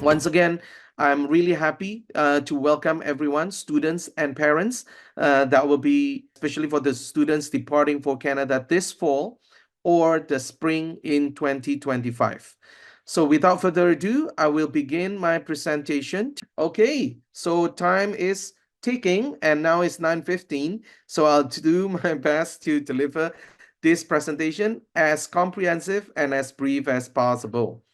Once again, I'm really happy to welcome everyone, students and parents. That will be especially for the students departing for Canada this fall or the spring in 2025. So without further ado, I will begin my presentation. Okay, so time is ticking and now it's 9:15. So I'll do my best to deliver this presentation as comprehensive and as brief as possible.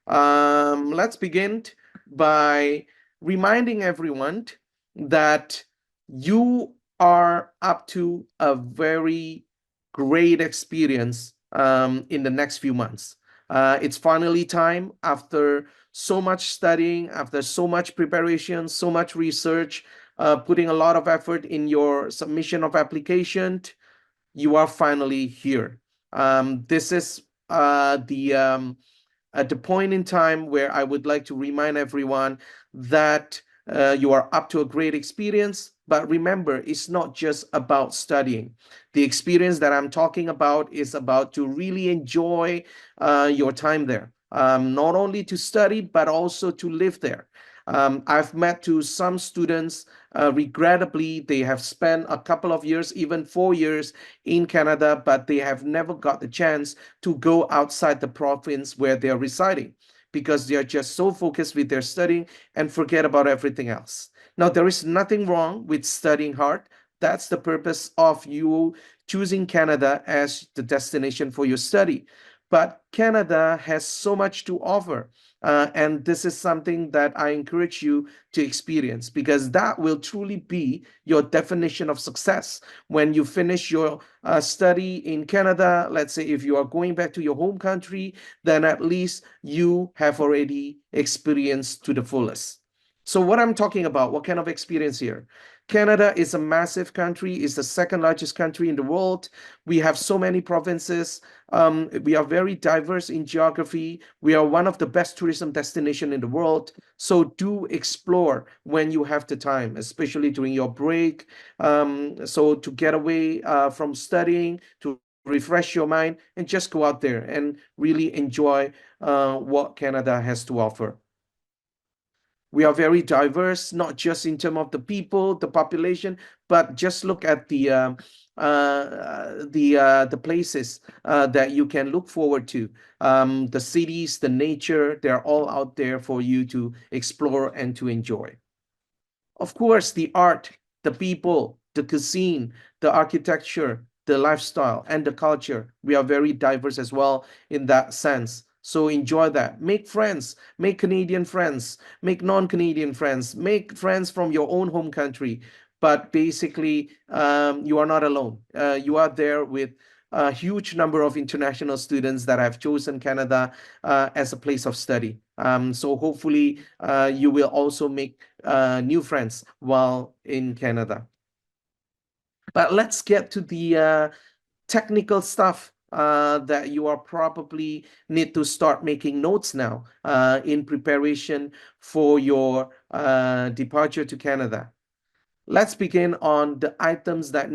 Let's begin by reminding everyone that you are up to a very great experience in the next few months. It's finally time after so much studying, after so much preparation, so much research, putting a lot of effort in your submission of application. You are finally here. This is at the point in time where I would like to remind everyone that you are up to a great experience. But remember, it's not just about studying. The experience that I'm talking about is about to really enjoy your time there. Not only to study, but also to live there. I've met to some students, regrettably, they have spent a couple of years, even 4 years in Canada, but they have never got the chance to go outside the province where they're residing because they are just so focused with their studying and forget about everything else. Now, there is nothing wrong with studying hard. That's the purpose of you choosing Canada as the destination for your study. But Canada has so much to offer. And this is something that I encourage you to experience because that will truly be your definition of success. When you finish your study in Canada, let's say if you are going back to your home country, then at least you have already experienced to the fullest. So what I'm talking about, what kind of experience here? Canada is a massive country, is the second largest country in the world. We have so many provinces. We are very diverse in geography. We are one of the best tourism destinations in the world. So do explore when you have the time, especially during your break. So to get away from studying, to refresh your mind, and just go out there and really enjoy what Canada has to offer. We are very diverse, not just in terms of the people, the population, but just look at the places that you can look forward to. The cities, the nature, they're all out there for you to explore and to enjoy. Of course, the art, the people, the cuisine, the architecture, the lifestyle, and the culture. We are very diverse as well in that sense. So enjoy that. Make friends, make Canadian friends, make non-Canadian friends, make friends from your own home country. But basically, you are not alone. You are there with a huge number of international students that have chosen Canada as a place of study. So hopefully, you will also make new friends while in Canada. But let's get to the technical stuff that you are probably need to start making notes now in preparation for your departure to Canada. Let's begin on the items that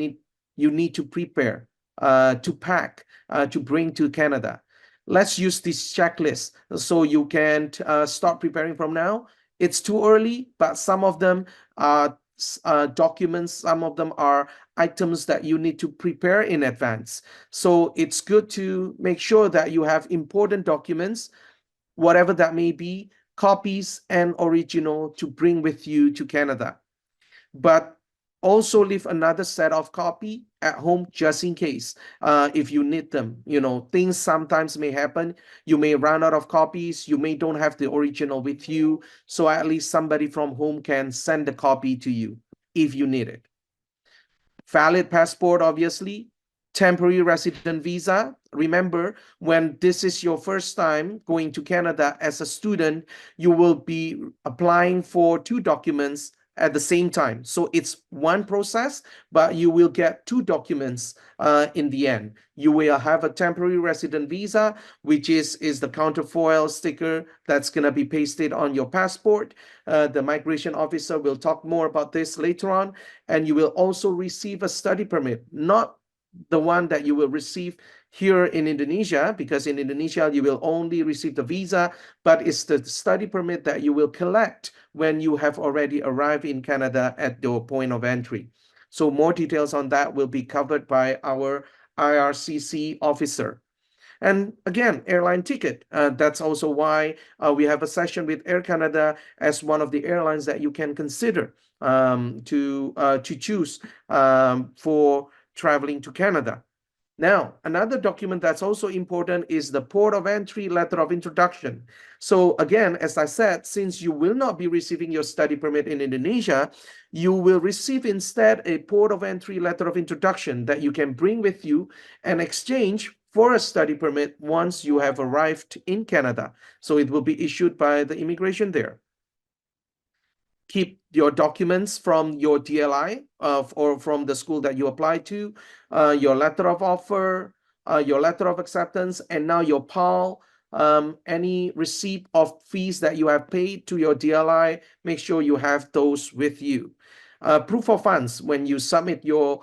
you need to prepare, to pack, to bring to Canada. Let's use this checklist so you can start preparing from now. It's too early, but some of them are documents, some of them are items that you need to prepare in advance. So it's good to make sure that you have important documents, whatever that may be, copies and original to bring with you to Canada. But also leave another set of copy at home just in case if you need them. Things sometimes may happen. You may run out of copies. You may don't have the original with you. So at least somebody from home can send a copy to you if you need it. Valid passport, obviously. Temporary resident visa. Remember, when this is your first time going to Canada as a student, you will be applying for 2 documents at the same time. So it's one process, but you will get 2 documents in the end. You will have a temporary resident visa, which is the counterfoil sticker that's going to be pasted on your passport. The migration officer will talk more about this later on. And you will also receive a study permit, not the one that you will receive here in Indonesia, because in Indonesia you will only receive the visa, but it's the study permit that you will collect when you have already arrived in Canada at your point of entry. So more details on that will be covered by our IRCC officer. And again, airline ticket. That's also why we have a session with Air Canada as one of the airlines that you can consider to choose for traveling to Canada. Now, another document that's also important is the port of entry letter of introduction. So again, as I said, since you will not be receiving your study permit in Indonesia, you will receive instead a port of entry letter of introduction that you can bring with you and exchange for a study permit once you have arrived in Canada. So it will be issued by the immigration there. Keep your documents from your DLI or from the school that you applied to, your letter of offer, your letter of acceptance, and now your PAL, any receipt of fees that you have paid to your DLI, make sure you have those with you. Proof of funds, when you submit your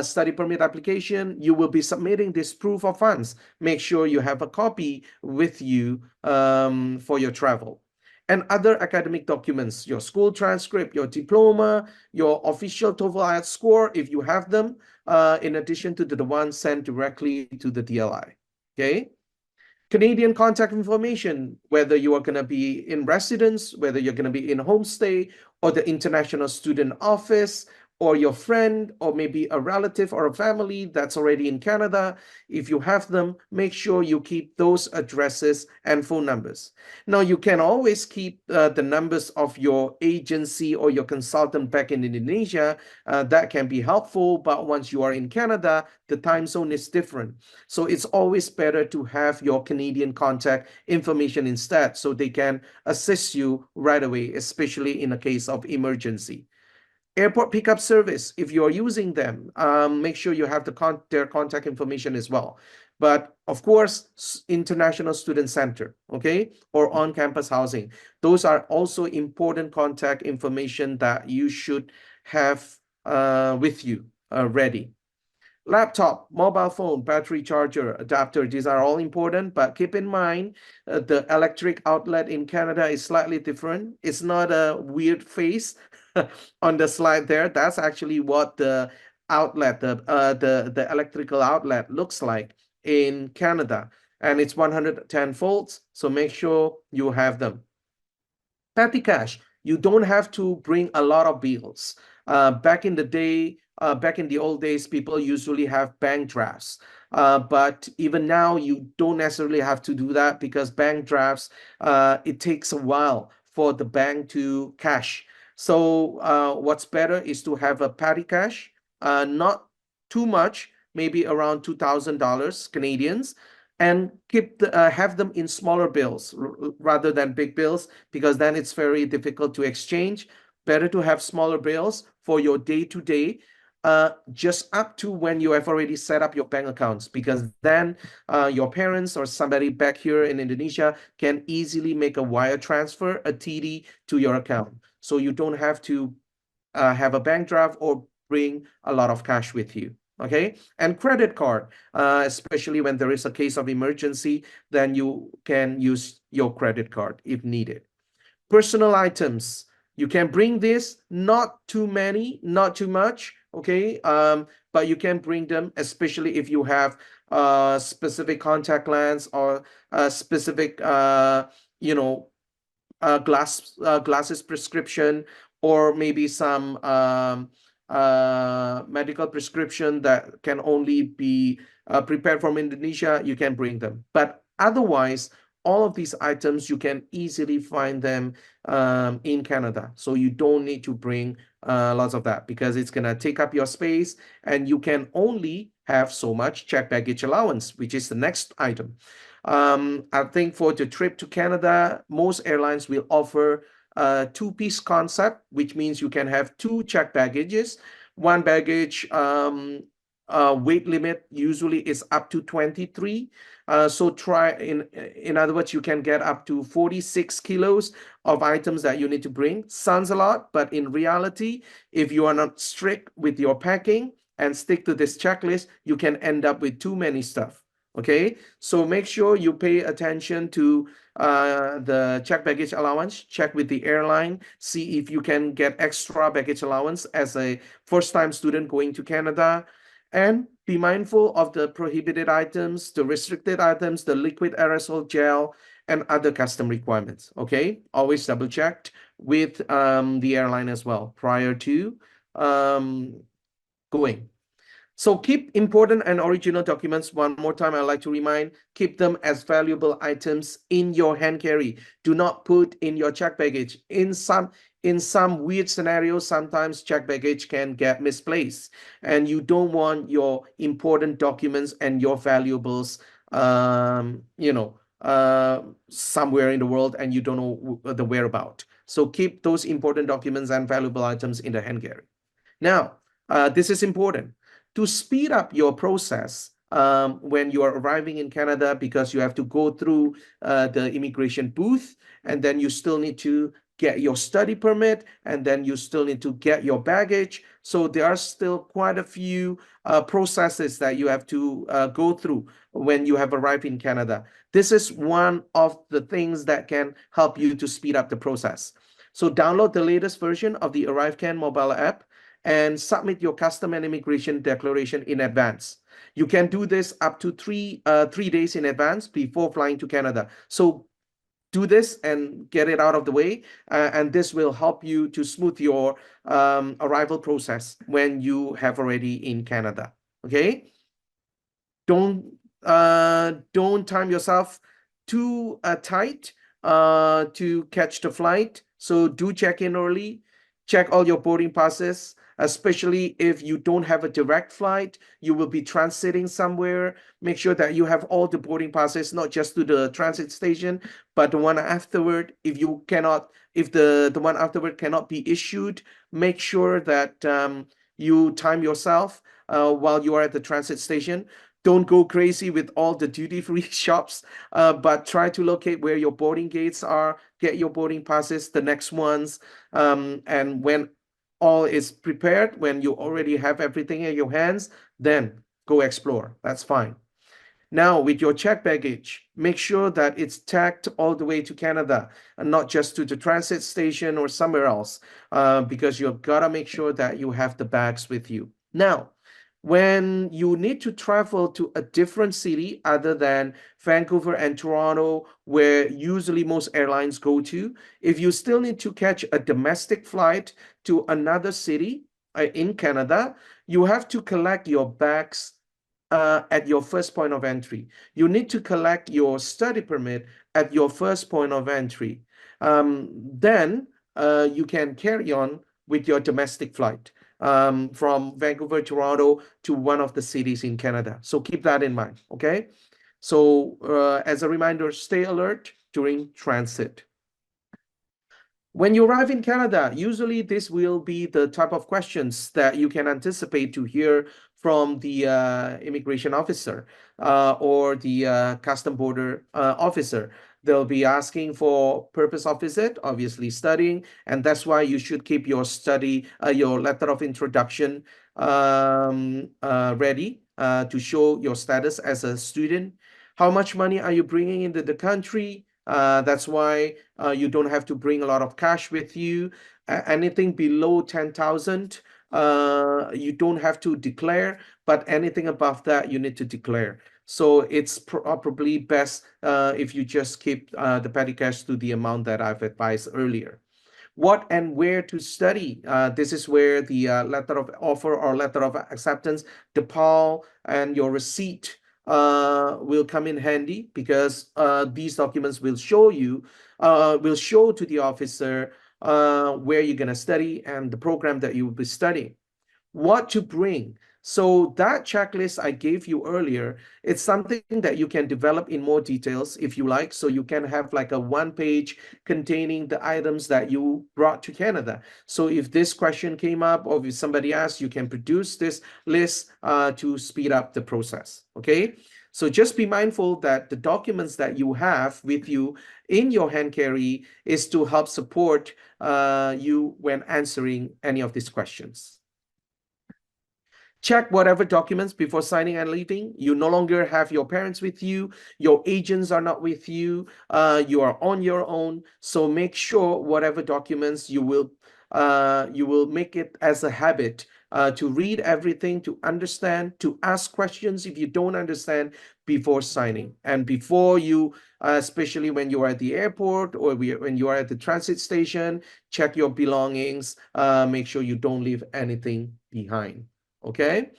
study permit application, you will be submitting this proof of funds. Make sure you have a copy with you for your travel. And other academic documents, your school transcript, your diploma, your official TOEFL IELTS score, if you have them, in addition to the ones sent directly to the DLI. Okay. Canadian contact information, whether you are going to be in residence, whether you're going to be in homestay, or the international student office, or your friend, or maybe a relative or a family that's already in Canada. If you have them, make sure you keep those addresses and phone numbers. Now, you can always keep the numbers of your agency or your consultant back in Indonesia. That can be helpful, but once you are in Canada, the time zone is different. So it's always better to have your Canadian contact information instead, so they can assist you right away, especially in a case of emergency. Airport pickup service, if you're using them, make sure you have their contact information as well. But of course, International Student Center, okay, or on-campus housing. Those are also important contact information that you should have with you ready. Laptop, mobile phone, battery charger, adapter, these are all important, but keep in mind the electric outlet in Canada is slightly different. It's not a weird face on the slide there. That's actually what the outlet, the electrical outlet looks like in Canada. And it's 110 volts, so make sure you have them. Petty cash, you don't have to bring a lot of bills. Back in the day, back in the old days, people usually have bank drafts. But even now, you don't necessarily have to do that, because bank drafts, it takes a while for the bank to cash. So what's better is to have a petty cash, not too much, maybe around $2,000 Canadians, and have them in smaller bills rather than big bills, because then it's very difficult to exchange. Better to have smaller bills for your day-to-day, just up to when you have already set up your bank accounts, because then your parents or somebody back here in Indonesia can easily make a wire transfer, a TD, to your account. So you don't have to have a bank draft or bring a lot of cash with you. Okay, and credit card, especially when there is a case of emergency, then you can use your credit card if needed. Personal items, you can bring this, not too many, not too much, okay, but you can bring them, especially if you have specific contact lens or specific glasses prescription, or maybe some medical prescription that can only be prepared from Indonesia. You can bring them. But otherwise, all of these items, you can easily find them in Canada. So you don't need to bring lots of that, because it's going to take up your space, and you can only have so much checked baggage allowance, which is the next item. I think for the trip to Canada, most airlines will offer a two-piece concept, which means you can have two checked baggages. One baggage weight limit usually is up to 23. So in other words, you can get up to 46 kilos of items that you need to bring. Sounds a lot, but in reality, if you are not strict with your packing and stick to this checklist, you can end up with too many stuff. Okay, so make sure you pay attention to the check baggage allowance. Check with the airline, see if you can get extra baggage allowance as a first-time student going to Canada, and be mindful of the prohibited items, the restricted items, the liquid aerosol gel, and other custom requirements. Okay, always double checked with the airline as well prior to um, going. So keep important and original documents. One more time, I'd like to remind, keep them as valuable items in your hand carry. Do not put in your check baggage. In some weird scenarios, sometimes check baggage can get misplaced, and you don't want your important documents and your valuables, somewhere in the world, and you don't know the whereabout. So keep those important documents and valuable items in the hand carry. Now, this is important to speed up your process when you are arriving in Canada, because you have to go through the immigration booth, and then you still need to get your study permit, and then you still need to get your baggage. So there are still quite a few processes that you have to go through when you have arrived in Canada. This is one of the things that can help you to speed up the process. So download the latest version of the ArriveCan mobile app and submit your custom and immigration declaration in advance. You can do this up to three days in advance before flying to Canada. So do this and get it out of the way, and this will help you to smooth your arrival process when you have already in Canada. Okay, don't time yourself too tight to catch the flight. So do check in early, check all your boarding passes, especially if you don't have a direct flight, you will be transiting somewhere. Make sure that you have all the boarding passes, not just to the transit station, but the one afterward. If the one afterward cannot be issued, make sure that you time yourself while you are at the transit station. Don't go crazy with all the duty-free shops, but try to locate where your boarding gates are, get your boarding passes, the next ones, and when all is prepared, when you already have everything in your hands, then go explore. That's fine. Now, with your check baggage, make sure that it's tagged all the way to Canada and not just to the transit station or somewhere else, because you've got to make sure that you have the bags with you. Now, when you need to travel to a different city other than Vancouver and Toronto, where usually most airlines go to, if you still need to catch a domestic flight to another city in Canada, you have to collect your bags at your first point of entry. You need to collect your study permit at your first point of entry. Then you can carry on with your domestic flight from Vancouver, Toronto to one of the cities in Canada. So keep that in mind, okay? So as a reminder, stay alert during transit. When you arrive in Canada, usually this will be the type of questions that you can anticipate to hear from the immigration officer or the custom border officer. They'll be asking for purpose of visit, obviously studying, and that's why you should keep your your letter of introduction ready to show your status as a student. How much money are you bringing into the country? That's why you don't have to bring a lot of cash with you. Anything below 10,000, you don't have to declare, but anything above that, you need to declare. So it's probably best if you just keep the petty cash to the amount that I've advised earlier. What and where to study? This is where the letter of offer or letter of acceptance, the PAL, and your receipt will come in handy, because these documents will show to the officer where you're going to study and the program that you will be studying. What to bring? So that checklist I gave you earlier, it's something that you can develop in more details if you like. So you can have like a 1 page containing the items that you brought to Canada. So if this question came up or if somebody asked, you can produce this list to speed up the process. Okay. So just be mindful that the documents that you have with you in your hand carry is to help support you when answering any of these questions. Check whatever documents before signing and leaving. You no longer have your parents with you. Your agents are not with you. You are on your own. So make sure whatever documents you will make it as a habit to read everything, to understand, to ask questions if you don't understand before signing. And before you, especially when you are at the airport or when you are at the transit station, check your belongings. Make sure you don't leave anything behind. Okay.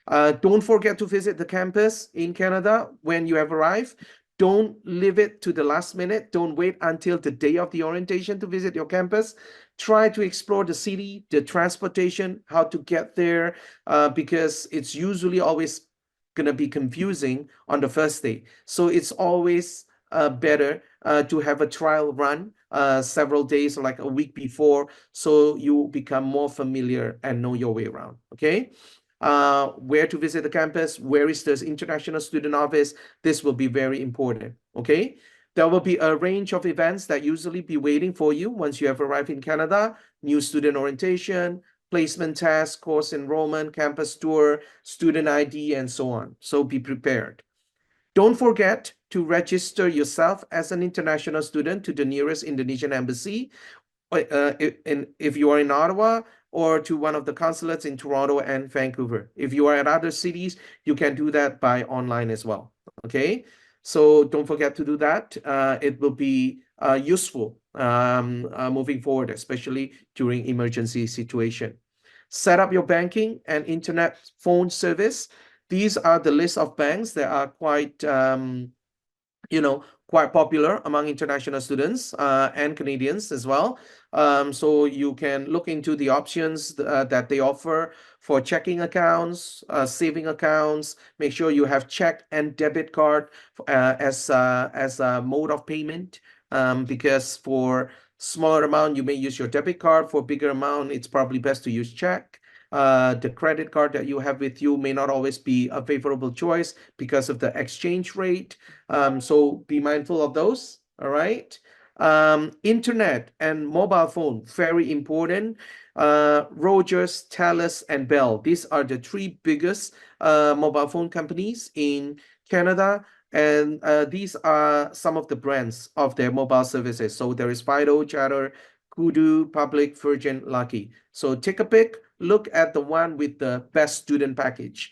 Don't forget to visit the campus in Canada when you have arrived. Don't leave it to the last minute. Don't wait until the day of the orientation to visit your campus. Try to explore the city, the transportation, how to get there, because it's usually always going to be confusing on the first day. So it's always better to have a trial run several days, like a week before, so you become more familiar and know your way around. Okay. Where to visit the campus, where is the international student office. This will be very important. Okay. There will be a range of events that usually be waiting for you once you have arrived in Canada: new student orientation, placement test, course enrollment, campus tour, student ID, and so on. So be prepared. Don't forget to register yourself as an international student to the nearest Indonesian embassy, if you are in Ottawa, or to one of the consulates in Toronto and Vancouver. If you are at other cities, you can do that by online as well. Okay, so don't forget to do that. It will be useful moving forward, especially during emergency situation. Set up your banking and internet phone service. These are the list of banks that are quite popular among international students and Canadians as well. So you can look into the options that they offer for checking accounts, saving accounts. Make sure you have check and debit card as a mode of payment, because for smaller amount you may use your debit card. For bigger amount, it's probably best to use check. The credit card that you have with you may not always be a favorable choice because of the exchange rate. So be mindful of those. All right. Internet and mobile phone, very important. Rogers, Telus, and Bell. These are the three biggest mobile phone companies in Canada. And these are some of the brands of their mobile services. So there is Fido, Chatter, Kudu, Public, Virgin, Lucky. So take a pick. Look at the one with the best student package.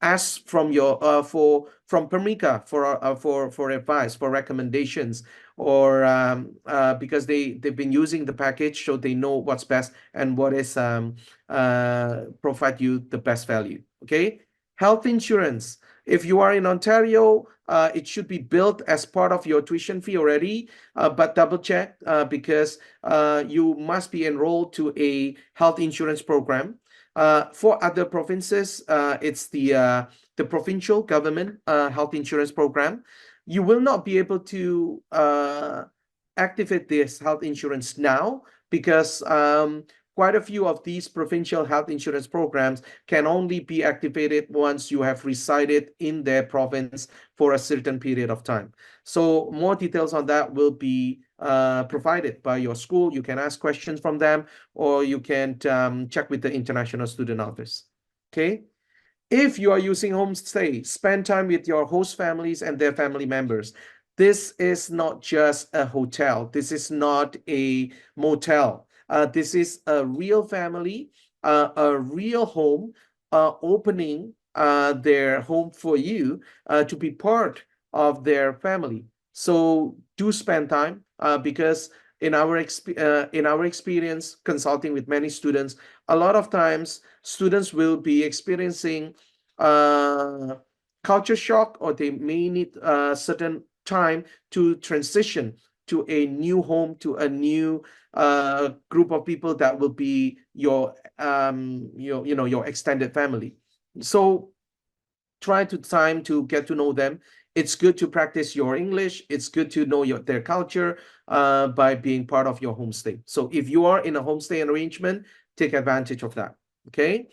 Ask from your from Permica for advice, for recommendations, or because they've been using the package, so they know what's best and what is provide you the best value. Okay. Health insurance. If you are in Ontario, it should be built as part of your tuition fee already, but double check because you must be enrolled to a health insurance program. For other provinces, it's the provincial government health insurance program. You will not be able to activate this health insurance now because quite a few of these provincial health insurance programs can only be activated once you have resided in their province for a certain period of time. So more details on that will be provided by your school. You can ask questions from them, or you can check with the International Student Office. Okay. If you are using homestay, spend time with your host families and their family members. This is not just a hotel. This is not a motel. This is a real family, a real home, opening their home for you to be part of their family. So do spend time because in our experience consulting with many students, a lot of times students will be experiencing culture shock, or they may need a certain time to transition to a new home, to a new group of people that will be your your extended family. So try to get to know them. It's good to practice your English. It's good to know their culture by being part of your homestay. So if you are in a homestay arrangement, take advantage of that. Okay.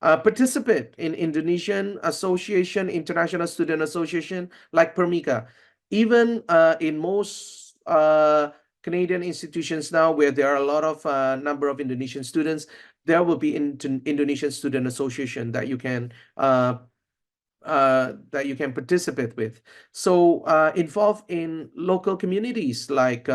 Participate in Indonesian Association, International Student Association, like Permika. Even in most Canadian institutions now, where there are a lot of number of Indonesian students, there will be Indonesian Student Association that you can participate with. So involved in local communities like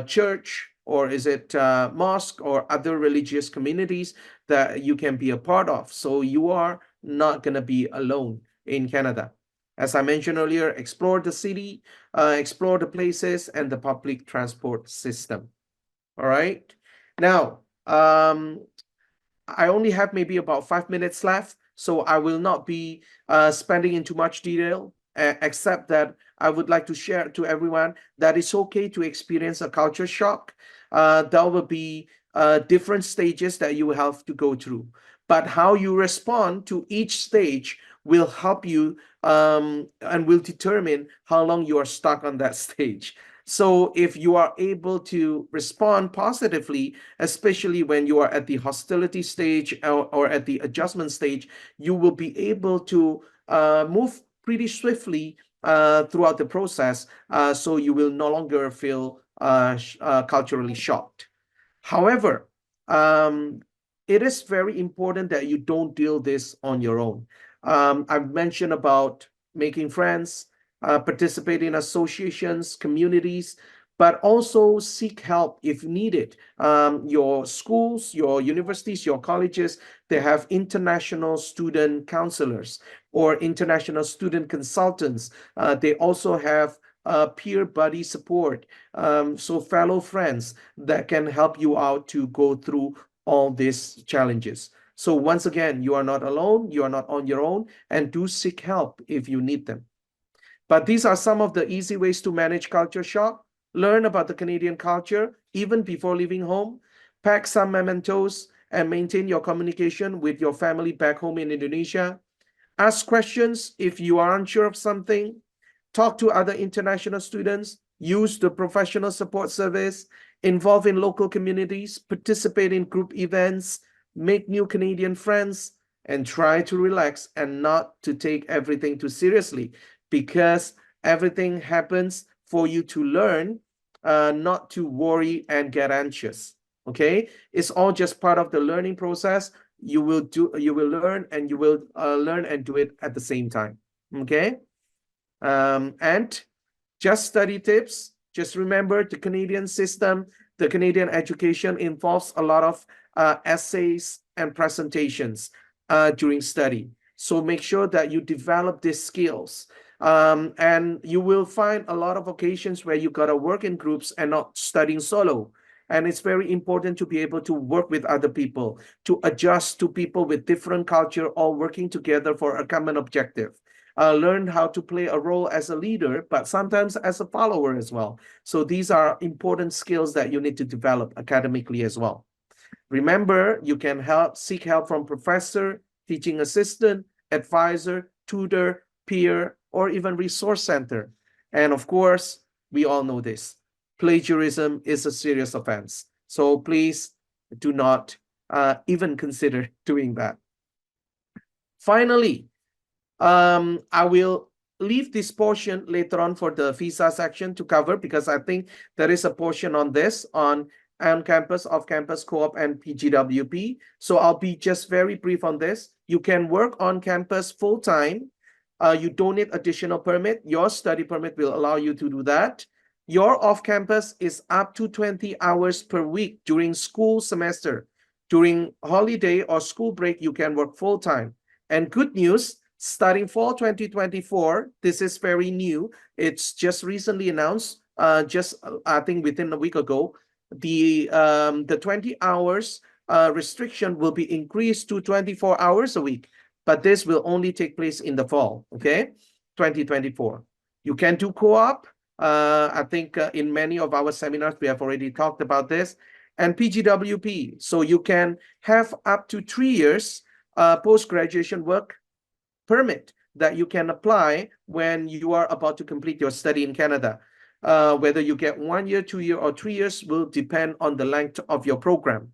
church, or is it mosque, or other religious communities that you can be a part of. So you are not going to be alone in Canada. As I mentioned earlier, explore the city, explore the places and the public transport system. All right. Now, I only have maybe about 5 minutes left, so I will not be spending in too much detail, except that I would like to share to everyone that it's okay to experience a culture shock. There will be different stages that you will have to go through, but how you respond to each stage will help you and will determine how long you are stuck on that stage. So if you are able to respond positively, especially when you are at the hostility stage or at the adjustment stage, you will be able to move pretty swiftly throughout the process, so you will no longer feel culturally shocked. However, it is very important that you don't deal this on your own. I've mentioned about making friends, participate in associations, communities, but also seek help if needed. Your schools, your universities, your colleges, they have international student counselors or international student consultants. They also have peer buddy support, so fellow friends that can help you out to go through all these challenges. So once again, you are not alone, you are not on your own, and do seek help if you need them. But these are some of the easy ways to manage culture shock. Learn about the Canadian culture even before leaving home. Pack some mementos and maintain your communication with your family back home in Indonesia. Ask questions if you are unsure of something. Talk to other international students. Use the professional support service. Involve in local communities. Participate in group events. Make new Canadian friends. And try to relax and not to take everything too seriously, because everything happens for you to learn, not to worry and get anxious. Okay, it's all just part of the learning process. You will learn, and you will learn and do it at the same time. Okay, and just study tips. Just remember the Canadian system, the Canadian education involves a lot of essays and presentations during study. So make sure that you develop these skills. And you will find a lot of occasions where you got to work in groups and not studying solo. And it's very important to be able to work with other people, to adjust to people with different culture, all working together for a common objective. Learn how to play a role as a leader, but sometimes as a follower as well. So these are important skills that you need to develop academically as well. Remember, you can seek help from professor, teaching assistant, advisor, tutor, peer, or even resource center. And of course, we all know this. Plagiarism is a serious offense. So please do not even consider doing that. Finally, I will leave this portion later on for the visa section to cover, because I think there is a portion on this on campus, off campus, co-op, and PGWP. So I'll be just very brief on this. You can work on campus full-time. You don't need additional permit. Your study permit will allow you to do that. Your off-campus is up to 20 hours per week during school semester. During holiday or school break, you can work full-time. And good news, starting fall 2024, this is very new. It's just recently announced, I think within a week ago. The 20 hours restriction will be increased to 24 hours a week, but this will only take place in the fall, okay, 2024. You can do co-op. I think in many of our seminars, we have already talked about this. And PGWP, so you can have up to 3 years post-graduation work permit that you can apply when you are about to complete your study in Canada. Whether you get 1 year, 2 year, or 3 years will depend on the length of your program.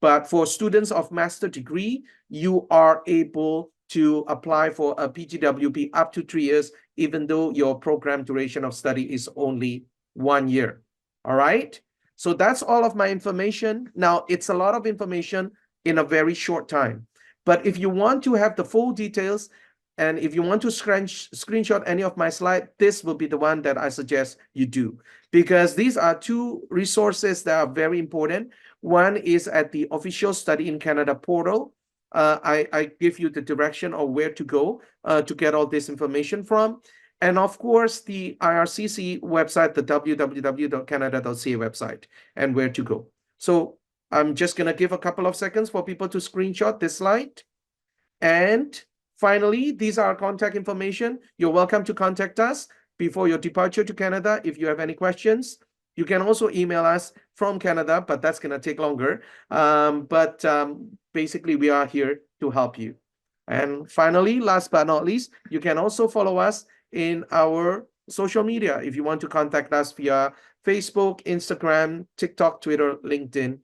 But for students of master degree, you are able to apply for a PGWP up to 3 years, even though your program duration of study is only 1 year. All right. So that's all of my information. Now, it's a lot of information. in a very short time. But if you want to have the full details, and if you want to screenshot any of my slide, this will be the one that I suggest you do, because these are two resources that are very important. One is at the official Study in Canada portal. I give you the direction of where to go to get all this information from. And of course, the IRCC website, the www.canada.ca website, and where to go. So I'm just going to give a couple of seconds for people to screenshot this slide. And finally, these are our contact information. You're welcome to contact us before your departure to Canada if you have any questions. You can also email us from Canada, but that's going to take longer. Basically, we are here to help you. And finally, last but not least, you can also follow us in our social media if you want to contact us via Facebook, Instagram, TikTok, Twitter, LinkedIn,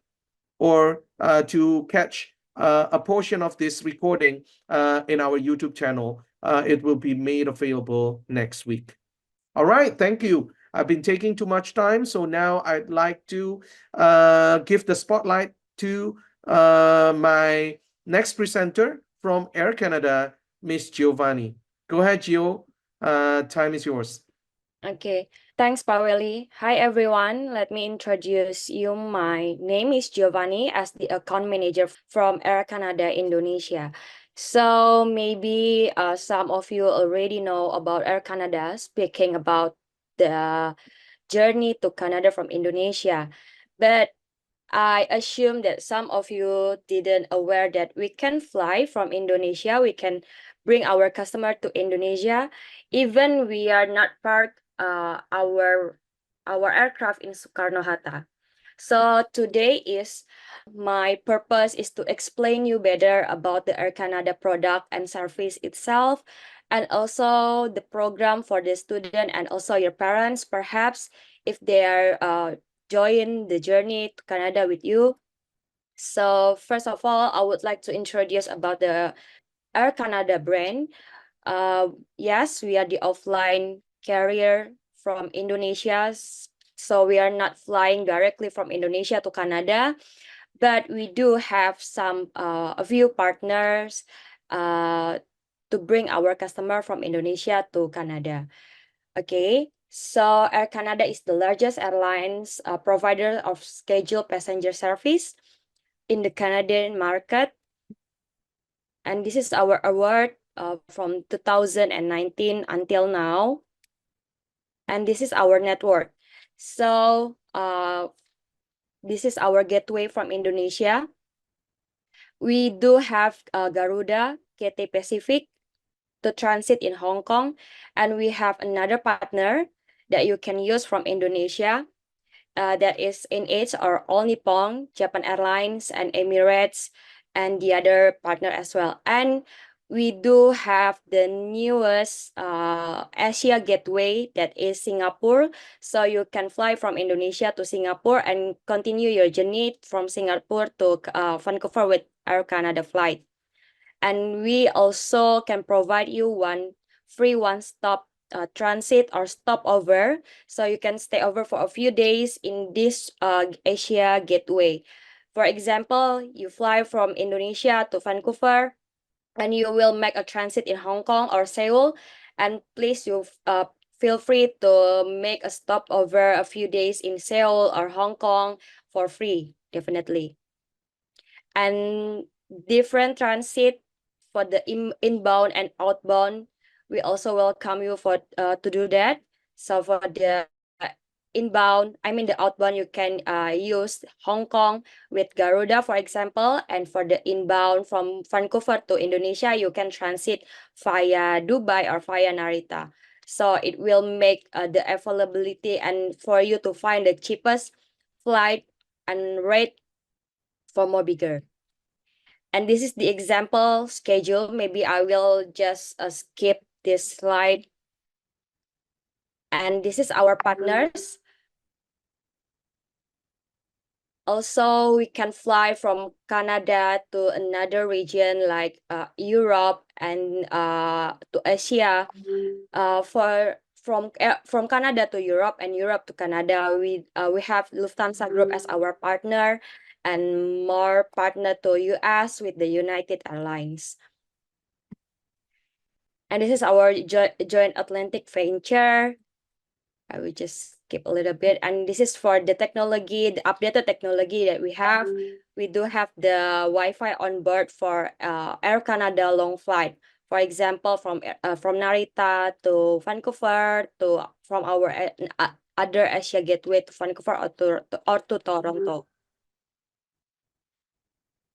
or to catch a portion of this recording in our YouTube channel. It will be made available next week. All right, thank you. I've been taking too much time, so now I'd like to give the spotlight to my next presenter from Air Canada, Miss Giovanni. Go ahead, Gio. Time is yours. Okay, thanks, Wely. Hi, everyone. Let me introduce you. My name is Giovanni as the account manager from Air Canada Indonesia. So maybe some of you already know about Air Canada, speaking about the journey to Canada from Indonesia. But I assume that some of you didn't aware that we can fly from Indonesia. We can bring our customer to Indonesia, even we are not parked our aircraft in Soekarno-Hatta. So today is my purpose is to explain you better about the Air Canada product and service itself, and also the program for the student and also your parents, perhaps if they are join the journey to Canada with you. So first of all, I would like to introduce about the Air Canada brand. Yes, we are the offline carrier from Indonesia. So we are not flying directly from Indonesia to Canada, but we do have a few partners to bring our customer from Indonesia to Canada. Okay, so Air Canada is the largest airlines provider of scheduled passenger service in the Canadian market. And this is our award from 2019 until now. And this is our network. So this is our gateway from Indonesia. We do have Garuda, KT Pacific, to transit in Hong Kong. And we have another partner that you can use from Indonesia. That is NH or All Nippon, Japan Airlines, and Emirates, and the other partner as well. And we do have the newest Asia gateway, that is Singapore. So you can fly from Indonesia to Singapore and continue your journey from Singapore to Vancouver with Air Canada flight. And we also can provide you one free one-stop transit or stopover, so you can stay over for a few days in this Asia gateway. For example, you fly from Indonesia to Vancouver, and you will make a transit in Hong Kong or Seoul, and please you feel free to make a stopover a few days in Seoul or Hong Kong for free, definitely. And different transit for the inbound and outbound, we also welcome you for to do that. So for the inbound, I mean the outbound, you can use Hong Kong with Garuda, for example. And for the inbound from Vancouver to Indonesia, you can transit via Dubai or via Narita. So it will make the availability and for you to find the cheapest flight and rate for more bigger. And this is the example schedule. Maybe I will just skip this slide. And this is our partners. Also, we can fly from Canada to another region like Europe and to Asia. From Canada to Europe and Europe to Canada, we have Lufthansa Group as our partner. and more partner to US with the United Airlines. And this is our joint Atlantic venture. I will just skip a little bit. And this is for the technology, the updated technology that we have. We do have the Wi-Fi on board for Air Canada long flight. For example, from Narita to Vancouver to from our other Asia gateway to Vancouver or to Toronto.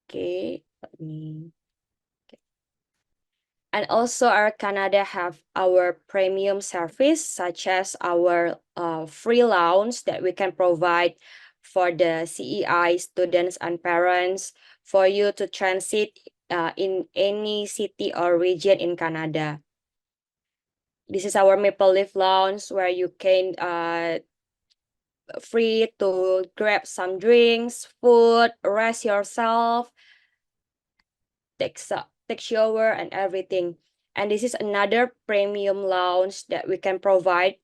Okay, let me. And also Air Canada have our premium service, such as our free lounge that we can provide for the CEI students and parents for you to transit in any city or region in Canada. This is our Maple Leaf Lounge where you can free to grab some drinks, food, rest yourself, take shower and everything. And this is another premium lounge that we can provide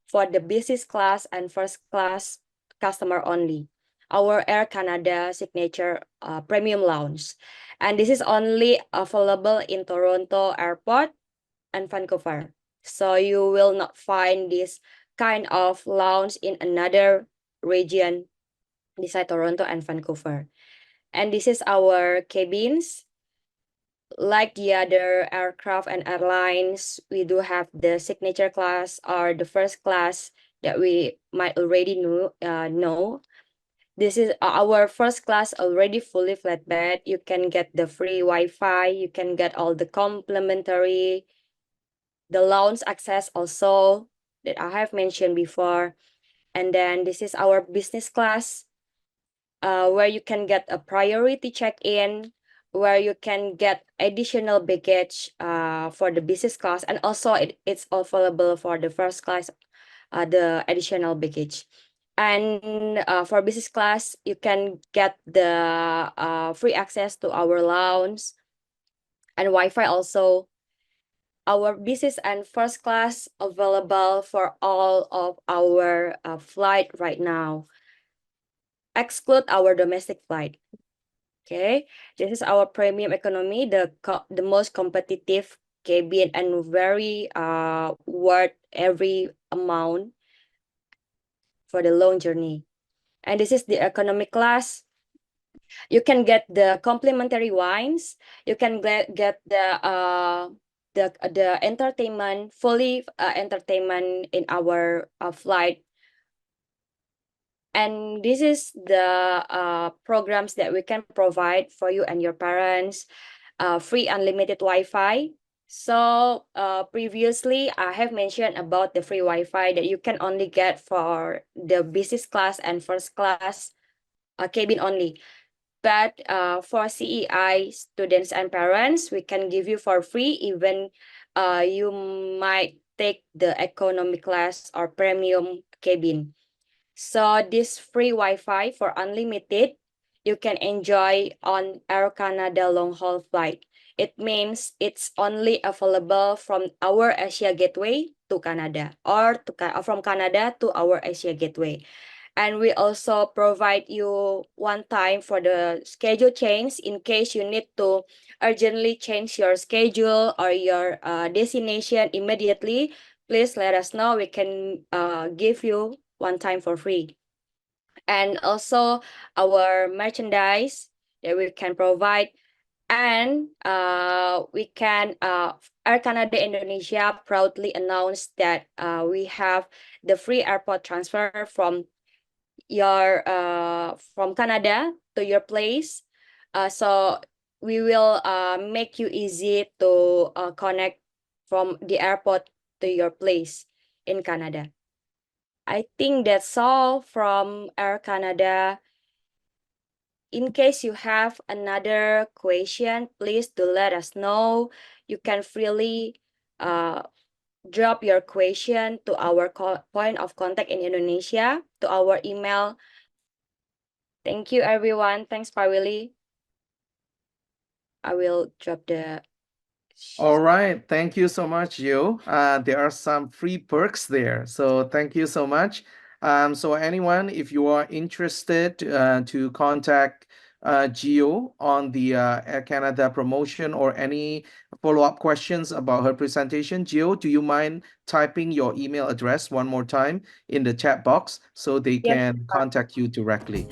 for the business class and first class customer only. Our Air Canada signature premium lounge. And this is only available in Toronto Airport and Vancouver. So you will not find this kind of lounge in another region beside Toronto and Vancouver. And this is our cabins. Like the other aircraft and airlines, we do have the signature class or the first class that we might already know. This is our first class, already fully flatbed. You can get the free Wi-Fi. You can get all the complimentary, the lounge access also that I have mentioned before. And then this is our business class, where you can get a priority check-in, where you can get additional baggage for the business class, and also it's available for the first class, the additional baggage. And for business class, you can get the free access to our lounge and Wi-Fi also. Our business and first class available for all of our flight right now. Exclude our domestic flight. Okay, this is our premium economy, the most competitive cabin and very worth every amount for the long journey. And this is the economy class. You can get the complimentary wines. You can get the entertainment, fully entertainment in our flight. And this is the programs that we can provide for you and your parents. Free unlimited Wi-Fi. So previously, I have mentioned about the free Wi-Fi that you can only get for the business class and first class cabin only. But for CEI students and parents, we can give you for free, even you might take the economy class or premium cabin. So this free Wi-Fi for unlimited, you can enjoy on Air Canada long-haul flight. It means it's only available from our Asia Gateway to Canada, or from Canada to our Asia Gateway. And we also provide you one time for the schedule change in case you need to urgently change your schedule or your destination immediately. Please let us know. We can give you one time for free. And also our merchandise that we can provide. And we can Air Canada Indonesia proudly announced that we have the free airport transfer from your from Canada to your place. So we will make you easy to connect from the airport to your place in Canada. I think that's all from Air Canada. In case you have another question, please do let us know. You can freely drop your question to our point of contact in Indonesia, to our email. Thank you, everyone. Thanks, Wely. I will drop the... All right. Thank you so much, Yo. There are some free perks there. So thank you so much. So anyone, if you are interested to contact Gio on the Air Canada promotion or any follow-up questions about her presentation, Gio, do you mind typing your email address one more time in the chat box so they Yes, can sure. contact you directly?